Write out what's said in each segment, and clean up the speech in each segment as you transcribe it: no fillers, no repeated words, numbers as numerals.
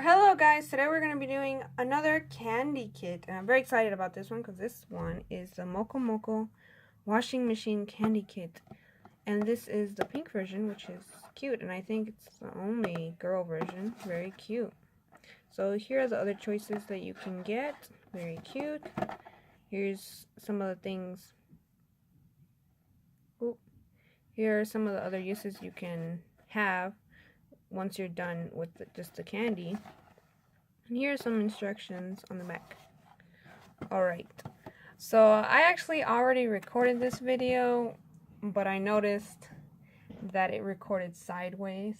Hello guys, today we're going to be doing another candy kit, and I'm very excited about this one because this one is the MocoMoco washing machine candy kit, and this is the pink version, which is cute, and I think it's the only girl version. Very cute. So here are the other choices that you can get. Very cute. Here's some of the things. Oop. Here are some of the other uses you can have once you're done with just the candy. And here are some instructions on the back. Alright, so I actually already recorded this video, but I noticed that it recorded sideways.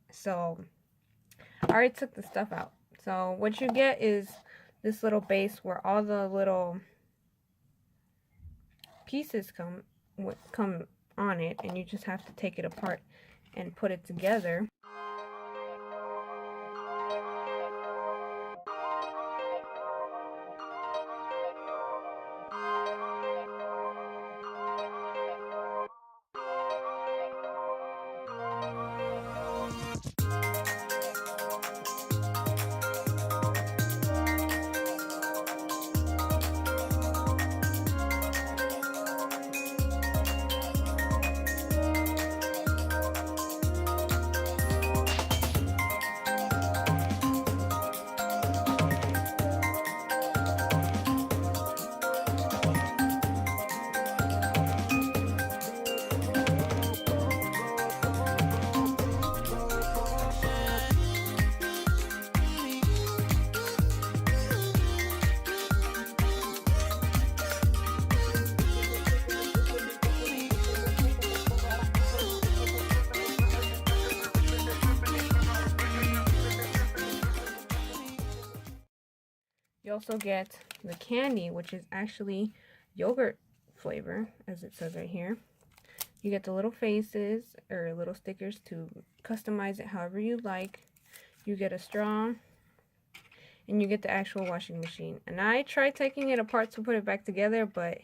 So I already took the stuff out. So what you get is this little base where all the little pieces come on it, and you just have to take it apart and put it together. You also get the candy, which is actually yogurt flavor, as it says right here. You get the little faces or little stickers to customize it however you like. You get a straw, and you get the actual washing machine. And I tried taking it apart to put it back together, but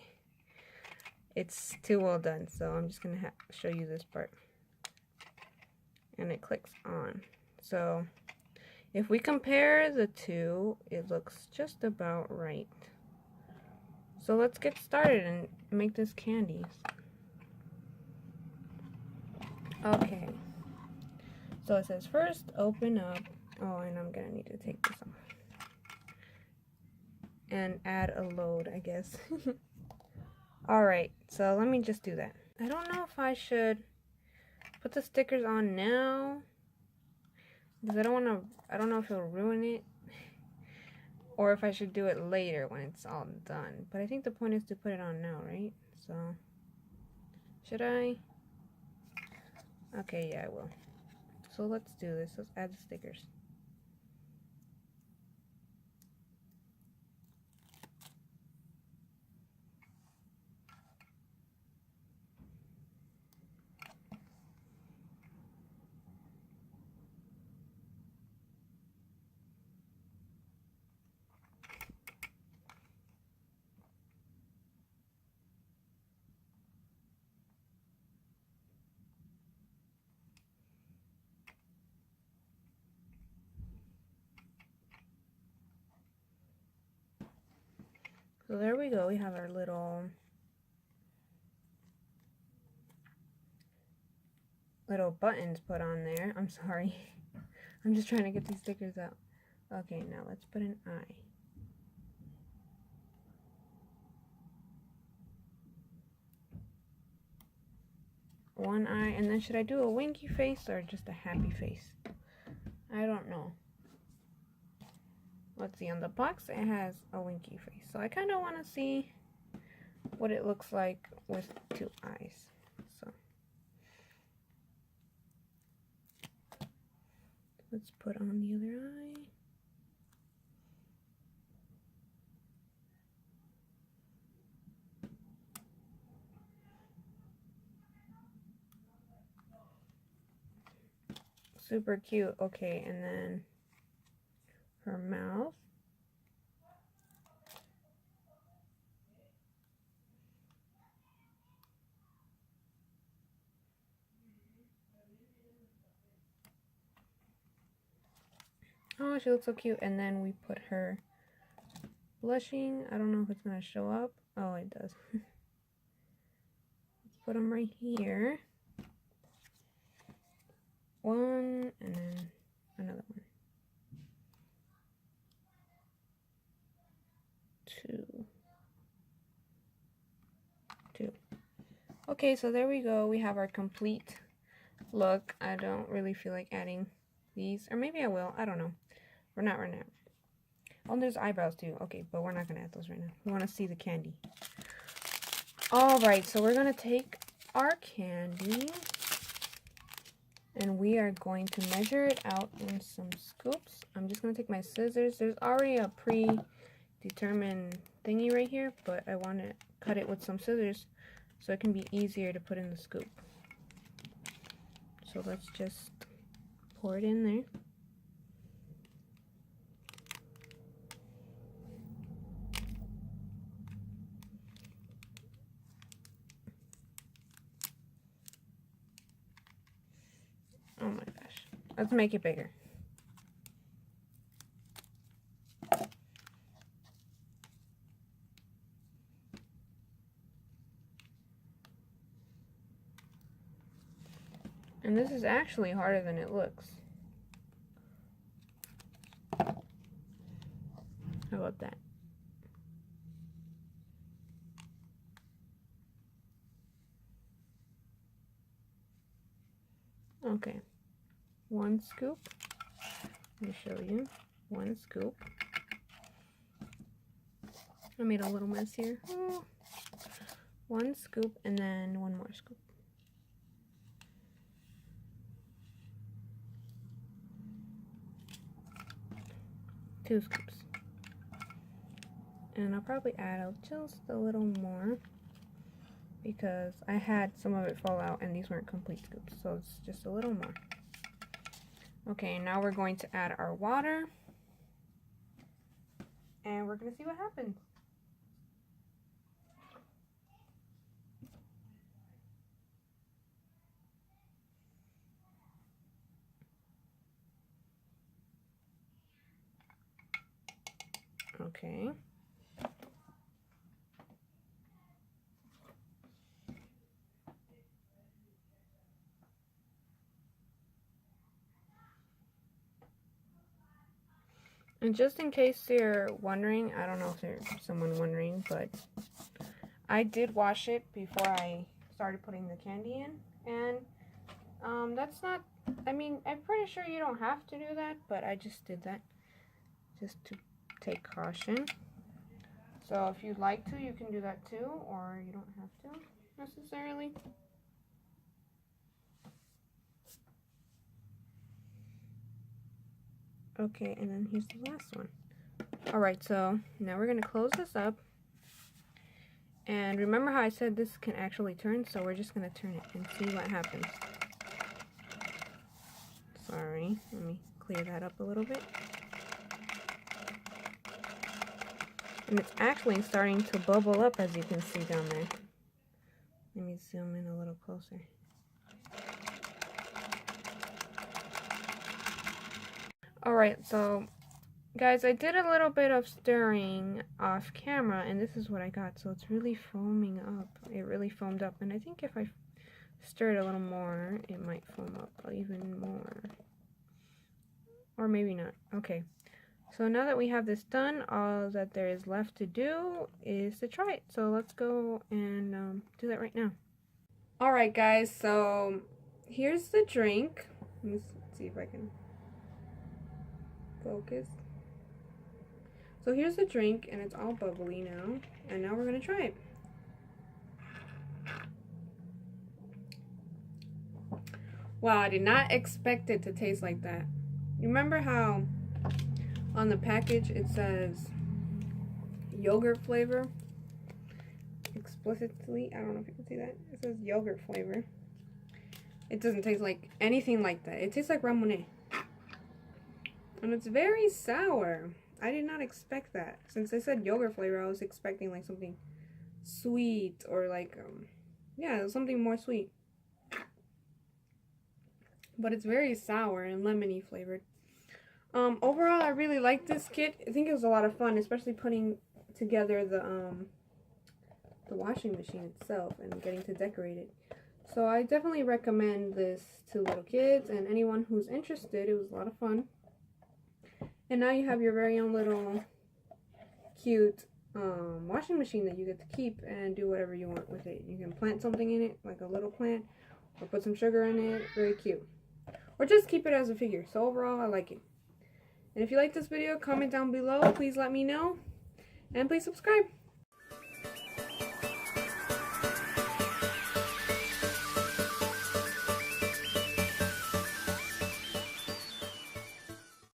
it's too well done. So I'm just going to show you this part. And it clicks on. So if we compare the two, it looks just about right. So let's get started and make this candy. Okay. So it says first open up. Oh, and I'm gonna need to take this off. And add a load, I guess. Alright, so let me just do that. I don't know if I should put the stickers on now, because I don't know if it'll ruin it, or if I should do it later when it's all done. But I think the point is to put it on now, right? So, should I? Okay, yeah, I will. So let's do this. Let's add the stickers. So there we go. We have our little buttons put on there. I'm sorry. I'm just trying to get these stickers out. Okay, now let's put an eye. One eye, and then should I do a winky face or just a happy face? I don't know. Let's see, on the box it has a winky face. So I kind of want to see what it looks like with two eyes. So let's put on the other eye. Super cute. Okay, and then her mouth. Oh, she looks so cute. And then we put her blushing. I don't know if it's going to show up. Oh, it does. Let's put them right here. One, and then another one. Two. Okay, so there we go. We have our complete look. I don't really feel like adding these, or maybe I will. I don't know. We're not right now. Oh, there's eyebrows too. Okay, but we're not gonna add those right now. We want to see the candy. All right, so we're gonna take our candy and we are going to measure it out in some scoops. I'm just gonna take my scissors. There's already a predetermined thingy right here, but I want to cut it with some scissors so it can be easier to put in the scoop. So let's just pour it in there. Oh my gosh. Let's make it bigger. And this is actually harder than it looks. How about that? Okay. One scoop. Let me show you. One scoop. I made a little mess here. One scoop and then one more scoop. Two scoops. And I'll probably add just a little more because I had some of it fall out and these weren't complete scoops, so it's just a little more. Okay, now we're going to add our water and we're going to see what happens. Okay. And just in case you're wondering, I don't know if there's someone wondering, but I did wash it before I started putting the candy in. And that's not, I mean, I'm pretty sure you don't have to do that, but I just did that just to take caution. So if you'd like to, you can do that too, or you don't have to necessarily. Okay, and then here's the last one. Alright, so now we're going to close this up. And remember how I said this can actually turn, so we're just going to turn it and see what happens. Sorry, let me clear that up a little bit. And it's actually starting to bubble up, as you can see down there. Let me zoom in a little closer. Alright, so guys, I did a little bit of stirring off camera and this is what I got. So it's really foaming up. It really foamed up, and I think if I stir it a little more, it might foam up even more. Or maybe not. Okay. So now that we have this done, all that there is left to do is to try it. So let's go and do that right now. Alright guys, so here's the drink. Let me see if I can focus. So here's the drink, and it's all bubbly now. And now we're going to try it. Wow, I did not expect it to taste like that. You remember how on the package it says yogurt flavor? Explicitly, I don't know if you can see that. It says yogurt flavor. It doesn't taste like anything like that. It tastes like ramonade. And it's very sour. I did not expect that. Since I said yogurt flavor, I was expecting like something sweet or like, yeah, something more sweet. But it's very sour and lemony flavored. Overall, I really like this kit. I think it was a lot of fun, especially putting together the washing machine itself and getting to decorate it. So I definitely recommend this to little kids and anyone who's interested. It was a lot of fun. And now you have your very own little cute washing machine that you get to keep and do whatever you want with it. You can plant something in it, like a little plant, or put some sugar in it. Very cute. Or just keep it as a figure. So overall, I like it. And if you like this video, comment down below. Please let me know. And please subscribe.